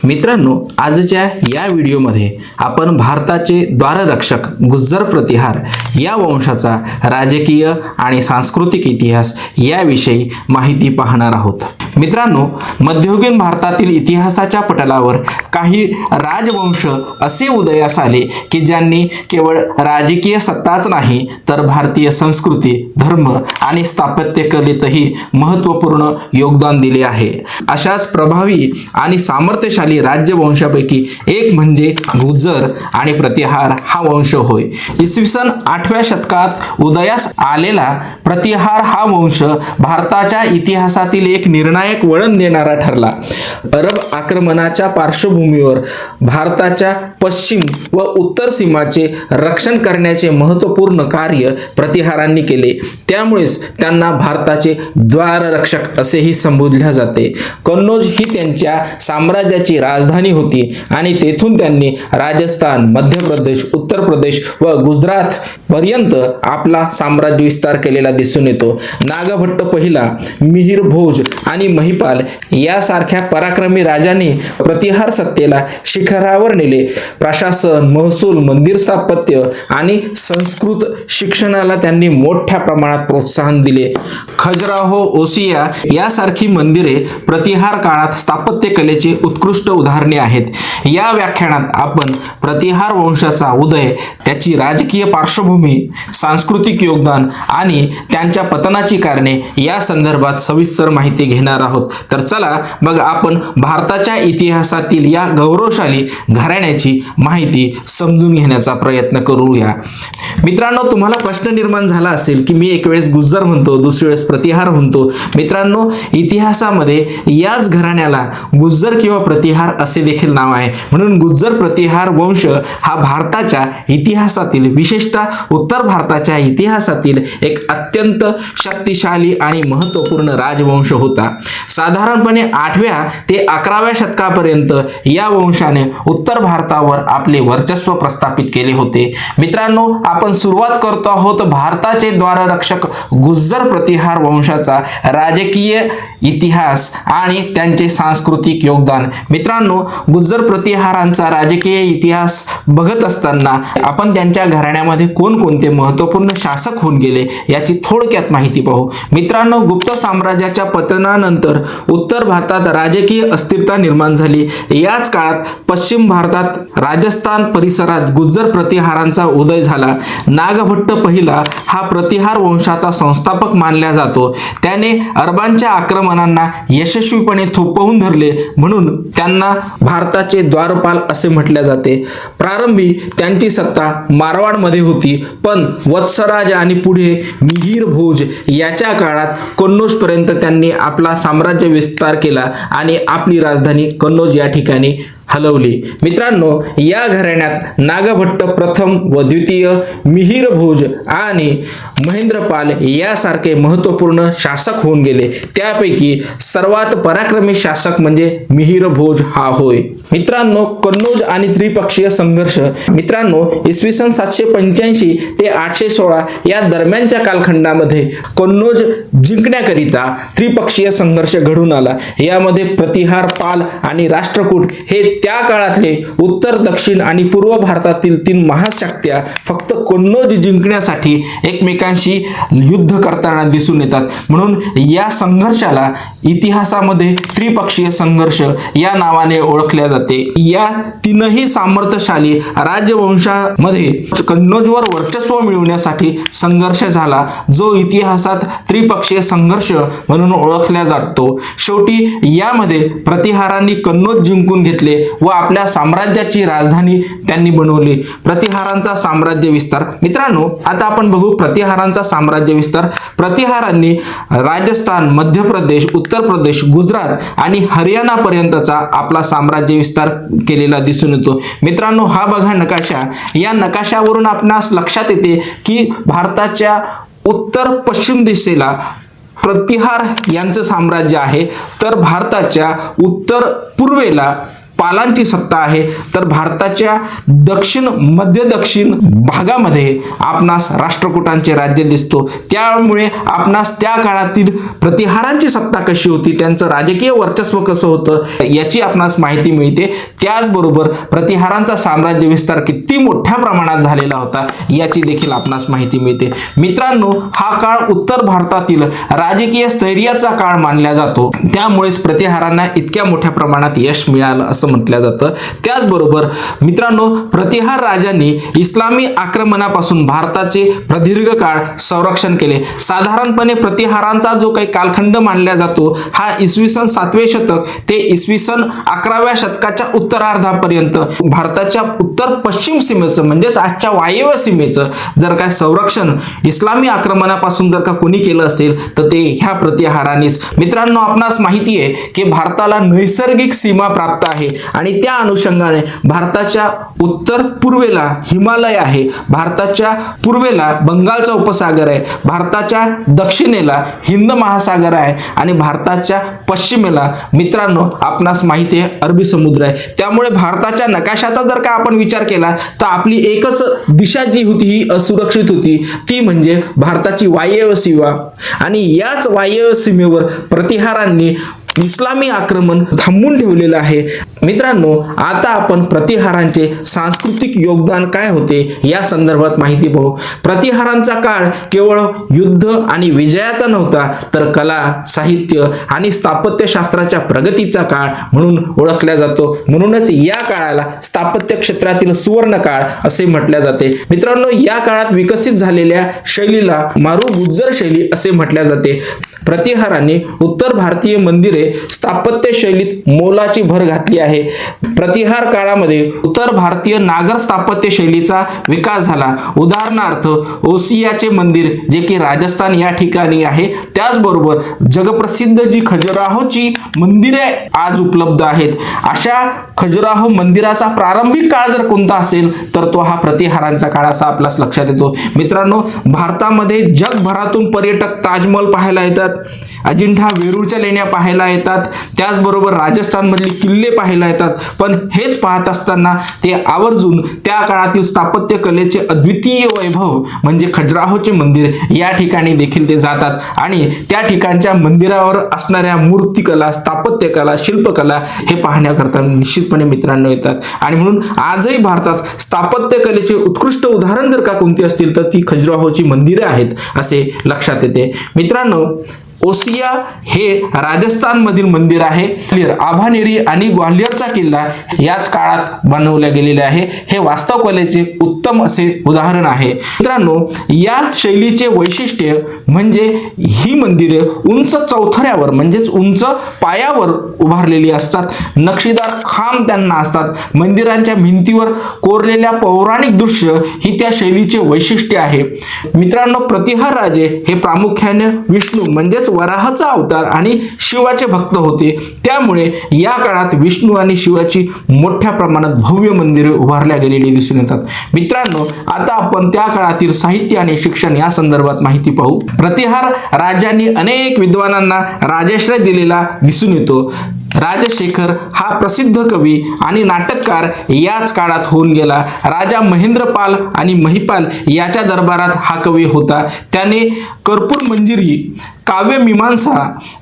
मित्रांनो, आजच्या या व्हिडिओमध्ये आपण भारताचे द्वाररक्षक गुज्जर प्रतिहार या वंशाचा राजकीय आणि सांस्कृतिक इतिहास याविषयी माहिती पाहणार आहोत। मित्रांनो, मध्ययुगीन भारतातील इतिहासाच्या पटलावर काही राजवंश असे उदयास आले की ज्यांनी केवळ राजकीय सत्ताच नाही तर भारतीय संस्कृती, धर्म आणि स्थापत्यकलेतही महत्त्वपूर्ण योगदान दिले आहे। अशाच प्रभावी आणि सामर्थ्यशाली राज्यवंशापैकी एक म्हणजे गुज्जर आणि प्रतिहार हा वंश होय। इसवी सन 8व्या शतकात उदयास आलेला प्रतिहार हा वंश भारताच्या इतिहासातील एक निर्णायक वळण देणारा ठरला। अरब आक्रमणाच्या पार्श्वभूमीवर भारताच्या पश्चिम व उत्तर सीमाचे रक्षण करण्याचे महत्त्वपूर्ण कार्य प्रतिहारांनी केले। त्यामुळेच त्यांना भारताचे द्वाररक्षक असेही संबोधले जाते। कन्नौज ही त्यांच्या साम्राज्याची राजधानी होती आणि तेथून त्यांनी राजस्थान, मध्य प्रदेश, उत्तर प्रदेश व गुजरात पर्यंत आपला साम्राज्य विस्तार केलेला दिसून येतो। नागभट्ट पहिला, मिहिर भोज आणि महिपाल यासारख्या पराक्रमी राजांनी प्रतिहार सत्तेला शिखरावर नेले। प्रशासन, महसूल, मंदिर स्थापत्य आणि संस्कृत शिक्षणाला त्यांनी मोठ्या प्रमाणात प्रोत्साहन दिले। खजुराहो, ओसिया यासारखी मंदिरे प्रतिहार काळात स्थापत्यकलेची उत्कृष्ट उदाहरणे आहेत। या व्याख्यानात आपण प्रतिहार वंशाचा उदय, त्याची राजकीय पार्श्वभूमी, सांस्कृतिक योगदान आणि त्यांच्या पतनाची कारणे या संदर्भात सविस्तर माहिती घेणार आहोत। तर चला मग आपण भारताच्या इतिहासातील या गौरवशाली घराण्याची माहिती समजून घेण्याचा प्रयत्न करूया। मित्रांनो, तुम्हाला प्रश्न निर्माण झाला असेल की मी एक वेळेस गुज्जर म्हणतो, दुसरी वेळेस प्रतिहार म्हणतो। मित्रांनो, इतिहासामध्ये याच घराण्याला गुज्जर किंवा प्रतिहार असे देखील नाव आहे। म्हणून गुज्जर प्रतिहार वंश हा भारताच्या इतिहासातील, विशेषतः उत्तर भारताच्या इतिहासातील एक अत्यंत शक्तिशाली आणि महत्त्वपूर्ण राजवंश होता। साधारणपणे 8व्या ते 11व्या शतकापर्यंत या वंशाने उत्तर भारतावर आपले वर्चस्व प्रस्थापित केले होते। मित्रांनो, आपण सुरुवात करतो आहोत भारताचे द्वाररक्षक गुज्जर प्रतिहार वंशाचा राजकीय इतिहास आणि त्यांचे सांस्कृतिक योगदान। मित्रांनो, गुज्जर प्रतिहारांचा राजकीय इतिहास बघत असताना आपण त्यांच्या घराण्यामध्ये कोणकोणते महत्त्वपूर्ण शासक होऊन गेले याची थोडक्यात माहिती पाहू। मित्रांनो, गुप्त साम्राज्याच्या पतनानंतर उत्तर भारतात राजकीय अस्थिरता निर्माण झाली। याच काळात पश्चिम भारतात राजस्थान परिसरात गुज्जर प्रतिहारांचा उदय झाला। नागभट्ट पहिला हा प्रतिहार वंशाचा संस्थापक मानला जातो। त्याने अरबांच्या आक्रमणांना यशस्वीपणे थोपवून धरले, म्हणून त्यांना भारताचे द्वारपाल असे म्हटले जाते। प्रारंभी त्यांची सत्ता मारवाडमध्ये होती, पण वत्सराज आणि पुढे मिहिर भोज याच्या काळात कन्नौज पर्यंत त्यांनी आपला साम्राज्य विस्तार केला आणि आपली राजधानी कन्नौज या ठिकाणी हलवली। मित्रांनो, या घराण्यात नागभट्ट प्रथम व द्वितीय, मिहिर भोज आणि महेंद्रपाल यासारखे महत्त्वपूर्ण शासक होऊन गेले। त्यापैकी सर्वात पराक्रमी शासक म्हणजे मिहिर भोज हा होय। मित्रांनो, कन्नौज आणि त्रिपक्षीय संघर्ष। मित्रांनो, इसवी सन 785 ते 816 या दरम्यानच्या कालखंडामध्ये कन्नौज जिंकण्याकरिता त्रिपक्षीय संघर्ष घडून आला। यामध्ये प्रतिहार, पाल आणि राष्ट्रकूट हे त्या काळातले उत्तर, दक्षिण आणि पूर्व भारतातील 3 महाशक्त्या फक्त कन्नौज जिंकण्यासाठी एकमेकांशी युद्ध करताना दिसून येतात। म्हणून या संघर्षाला इतिहासामध्ये त्रिपक्षीय संघर्ष या नावाने ओळखले जाते। या 3ही सामर्थ्यशाली राजवंशामध्ये कन्नौजवर वर्चस्व मिळवण्यासाठी संघर्ष झाला, जो इतिहासात त्रिपक्षीय संघर्ष म्हणून ओळखला जातो। शेवटी यामध्ये प्रतिहारांनी कन्नौज जिंकून घेतले व आपल्या साम्राज्याची राजधानी त्यांनी बनवली। प्रतिहारांचा साम्राज्य विस्तार। मित्रांनो, आता आपण बघू प्रतिहारांचा साम्राज्य विस्तार। प्रतिहारांनी राजस्थान, मध्य प्रदेश, उत्तर प्रदेश, गुजरात आणि हरियाणा पर्यंतचा आपला साम्राज्य विस्तार केलेला दिसून येतो। मित्रांनो, हा बघा नकाशा। या नकाशावरून आपणास लक्षात येते की भारताच्या उत्तर पश्चिम दिशेला प्रतिहार यांचं साम्राज्य आहे, तर भारताच्या उत्तर पूर्वेला पालांची सत्ता आहे, तर भारताच्या दक्षिण मध्य दक्षिण भागामध्ये आपणास राष्ट्रकूटांचे राज्य दिसतो. त्यामुळे आपणास त्या काळातील प्रतिहारांची सत्ता कशी होती, त्यांचं राजकीय वर्चस्व कसं होतं याची आपणास माहिती मिळते. त्याचबरोबर प्रतिहारांचा साम्राज्य विस्तार किती मोठ्या प्रमाणात झालेला होता याची देखील आपणास माहिती मिळते. मित्रांनो, हा काळ उत्तर भारतातील राजकीय स्थैर्याचा काळ मानला जातो. त्यामुळेच प्रतिहारांना इतक्या मोठ्या प्रमाणात यश मिळालं असं म्हटलं जातं. त्याचबरोबर मित्रांनो, प्रतिहार राजांनी इस्लामी आक्रमणापासून भारताचे प्रदीर्घ काळ संरक्षण केले. साधारणपणे प्रतिहारांचा जो काही कालखंड मानला जातो हा इसवी सन 7वे शतक ते इसवी सन 11व्या शतकाच्या उत्तरार्धापर्यंत भारताच्या उत्तर पश्चिम सीमेचं म्हणजेच आजच्या वायव्य सीमेचं जर काय संरक्षण इस्लामी आक्रमणापासून जर का कोणी केलं असेल तर ते ह्या प्रतिहारांनीच. मित्रांनो, आपणास माहिती आहे की भारताला नैसर्गिक सीमा प्राप्त आहे आणि त्या अनुषंगाने भारताच्या उत्तर पूर्वेला हिमालय आहे, भारताच्या पूर्वेला बंगालचा उपसागर आहे, भारताच्या दक्षिणेला हिंद महासागर आहे आणि भारताच्या पश्चिमेला मित्रांनो आपणास माहिती आहे अरबी समुद्र आहे. त्यामुळे भारताच्या नकाशाचा जर का आपण विचार केला तर आपली एकच दिशा जी होती ही असुरक्षित होती, ती म्हणजे भारताची वायव्य सीमा. आणि याच वायव्य सीमेवर प्रतिहारांनी इस्लामी आक्रमण थांबवून ठेवलेलं आहे. मित्रांनो, आता आपण प्रतिहारांचे सांस्कृतिक योगदान काय होते या संदर्भात माहिती पाहू. प्रतिहारांचा काळ केवळ युद्ध आणि विजयाचा नव्हता, तर कला, साहित्य आणि स्थापत्यशास्त्राच्या प्रगतीचा काळ म्हणून ओळखला जातो. म्हणूनच या काळाला स्थापत्य क्षेत्रातील सुवर्ण काळ असे म्हटले जाते. मित्रांनो, या काळात विकसित झालेल्या शैलीला मारू गुज्जर शैली असे म्हटले जाते. प्रतिहारांनी उत्तर भारतीय मंदिरे स्थापत्य शैलीत मोलाची भर घातली आहे. प्रतिहार काळामध्ये उत्तर भारतीय नागर स्थापत्य शैलीचा विकास झाला. उदाहरणार्थ ओसियाचे मंदिर जे की राजस्थान या ठिकाणी आहे. त्याचबरोबर जगप्रसिद्ध जी खजुराहोची मंदिरे आज उपलब्ध आहेत. अशा खजुराहो मंदिराचा प्रारंभिक काळ जर कोणता असेल तर तो हा प्रतिहारांचा काळ असा आपल्यास लक्षात येतो. मित्रांनो, भारतामध्ये जगभरातून पर्यटक ताजमहल पाहायला येतात, अजिंठा वेरूळच्या लेण्या पाहायला येतात, त्याचबरोबर राजस्थानमधले किल्ले पाहायला येतात. पण हेच पाहत असताना ते आवर्जून त्या काळातील स्थापत्य कलेचे अद्वितीय वैभव म्हणजे खजुराहोचे मंदिर या ठिकाणी देखील ते जातात आणि त्या ठिकाणच्या मंदिरावर असणाऱ्या मूर्तिकला, स्थापत्यकला, शिल्पकला हे पाहण्याकरता निश्चितपणे मित्रांनो येतात. आणि म्हणून आजही भारतात स्थापत्य कलेचे उत्कृष्ट उदाहरण जर का कोणती असतील तर ती खजुराहोची मंदिरे आहेत असे लक्षात येते. मित्रांनो, ओसिया हे राजस्थानमधील मंदिर आहे. आभानेरी आणि ग्वाल्हेरचा किल्ला याच काळात बनवल्या गेलेले आहे. हे वास्तव कलेचे उत्तम असे उदाहरण आहे. मित्रांनो, या शैलीचे वैशिष्ट्य म्हणजे ही मंदिरे उंच चौथऱ्यावर म्हणजेच उंच पायावर उभारलेली असतात. नक्षीदार खांब त्यांना असतात. मंदिरांच्या भिंतीवर कोरलेल्या पौराणिक दृश्य ही त्या शैलीचे वैशिष्ट्य आहे. मित्रांनो, प्रतिहार राजे हे प्रामुख्याने विष्णू म्हणजेच वराहाचा अवतार आणि शिवाचे भक्त होते. त्यामुळे या काळात विष्णू आणि शिवाची मोठ्या प्रमाणात भव्य मंदिरे उभारल्या गेलेली दिसून येतात. मित्रांनो, आता आपण त्या काळातील साहित्य आणि शिक्षण या संदर्भात माहिती पाहू. प्रतिहार राजांनी अनेक विद्वानांना राजाश्रय दिलेला दिसून येतो. राजशेखर हा प्रसिद्ध कवी आणि नाटककार याच काळात होऊन गेला. राजा महेंद्रपाल आणि महिपाल याच्या दरबारात हा कवी होता. त्याने कर्पूर मंजिरी, काव्य मीमांसा,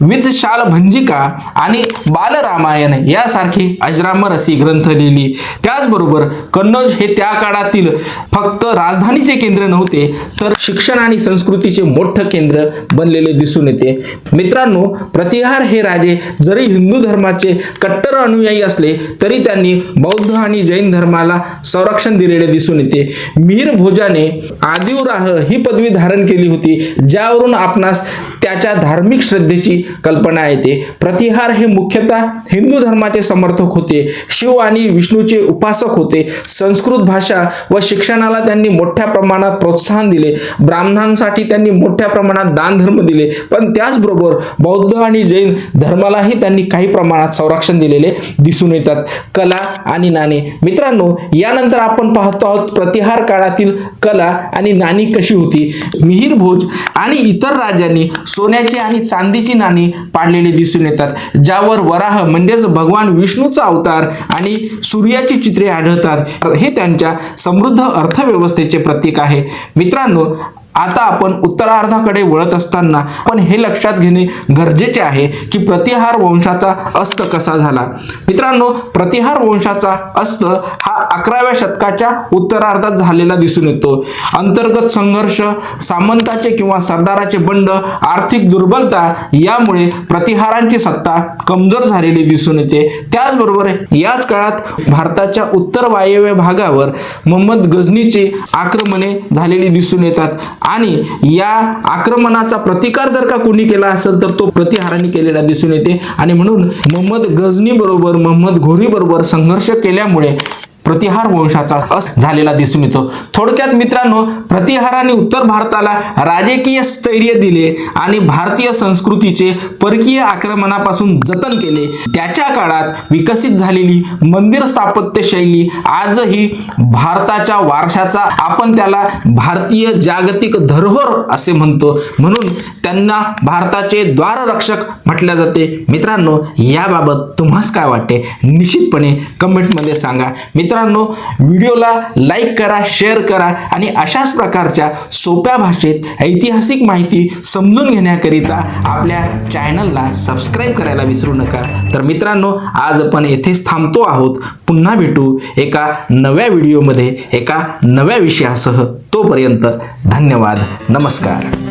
विधशाल भंजिका आणि बालरामायण यासारखी अजरामर अशी ग्रंथ लिहिली. त्याचबरोबर कन्नौज हे त्या काळातील फक्त राजधानीचे केंद्र नव्हते तर शिक्षण आणि संस्कृतीचे मोठं केंद्र बनलेले दिसून येते. मित्रांनो, प्रतिहार हे राजे जरी हिंदू धर्माचे कट्टर अनुयायी असले तरी त्यांनी बौद्ध आणि जैन धर्माला संरक्षण दिलेले दिसून येते. मिहिर भोजाने आदिवराह ही पदवी धारण केली होती, ज्यावरून आपणास त्याच्या धार्मिक श्रद्धेची कल्पना येते. प्रतिहार हे मुख्यतः हिंदू धर्माचे समर्थक होते. शिव आणि विष्णूचे उपासक होते. संस्कृत भाषा व शिक्षणाला त्यांनी मोठ्या प्रमाणात प्रोत्साहन दिले. ब्राह्मणांसाठी त्यांनी मोठ्या प्रमाणात दान धर्म दिले. पण त्याचबरोबर बौद्ध आणि जैन धर्मालाही त्यांनी काही प्रमाणात संरक्षण दिलेले दिसून येतात. कला आणि नाणी. मित्रांनो, यानंतर आपण पाहतो आहोत प्रतिहार काळातील कला आणि नाणी कशी होती. मिहिर भोज आणि इतर राजांनी सोन्याची आणि चांदीची नाणी पाडलेली दिसून येतात, ज्यावर वराह म्हणजेच भगवान विष्णूचा अवतार आणि सूर्याची चित्रे आढळतात। हे त्यांच्या समृद्ध अर्थव्यवस्थेचे प्रतीक आहे। मित्रांनो, आता आपण उत्तरार्धाकडे वळत असताना आपण हे लक्षात घेणे गरजेचे आहे की प्रतिहार वंशाचा अस्त कसा झाला। मित्रांनो, प्रतिहार वंशाचा अस्त हा 11व्या शतकाच्या उत्तरार्धात झालेला दिसून येतो। अंतर्गत संघर्ष, सामंताचे किंवा सरदाराचे बंड, आर्थिक दुर्बलता यामुळे प्रतिहारांची सत्ता कमजोर झालेली दिसून येते। त्याचबरोबर याच काळात भारताच्या उत्तर वायव्य भागावर मोहम्मद गझनीची आक्रमणे झालेली दिसून येतात आणि या आक्रमणाचा प्रतिकार जर का कोणी केला असेल तर तो प्रतिहारांनी केलेला दिसून येते आणि म्हणून मोहम्मद गझनी बरोबर मोहम्मद घोरी बरोबर संघर्ष केल्यामुळे प्रतिहार वंशाचा अस्त झालेला दिसून येतो। थोडक्यात मित्रांनो, प्रतिहाराने उत्तर भारताला राजकीय स्थैर्य दिले आणि भारतीय संस्कृतीचे परकीय आक्रमणापासून जतन केले। त्याच्या काळात विकसित झालेली मंदिर स्थापत्य शैली आजही भारताच्या वारशाचा, आपण त्याला भारतीय जागतिक धरोहर असे म्हणतो, म्हणून त्यांना भारताचे द्वाररक्षक म्हटले जाते। मित्रांनो, याबाबत तुम्हाला काय वाटते निश्चितपणे कमेंटमध्ये सांगा। मित्रांनो, व्हिडिओला लाईक करा, शेअर करा आणि अशाच प्रकारच्या सोप्या भाषेत ऐतिहासिक माहिती समजून घेण्याकरिता आपल्या चॅनलला सबस्क्राईब करायला विसरू नका। तर मित्रांनो, आज आपण येथेच थांबतो आहोत। पुन्हा भेटू एका नव्या व्हिडिओमध्ये एका नव्या विषयासह। तोपर्यंत धन्यवाद, नमस्कार।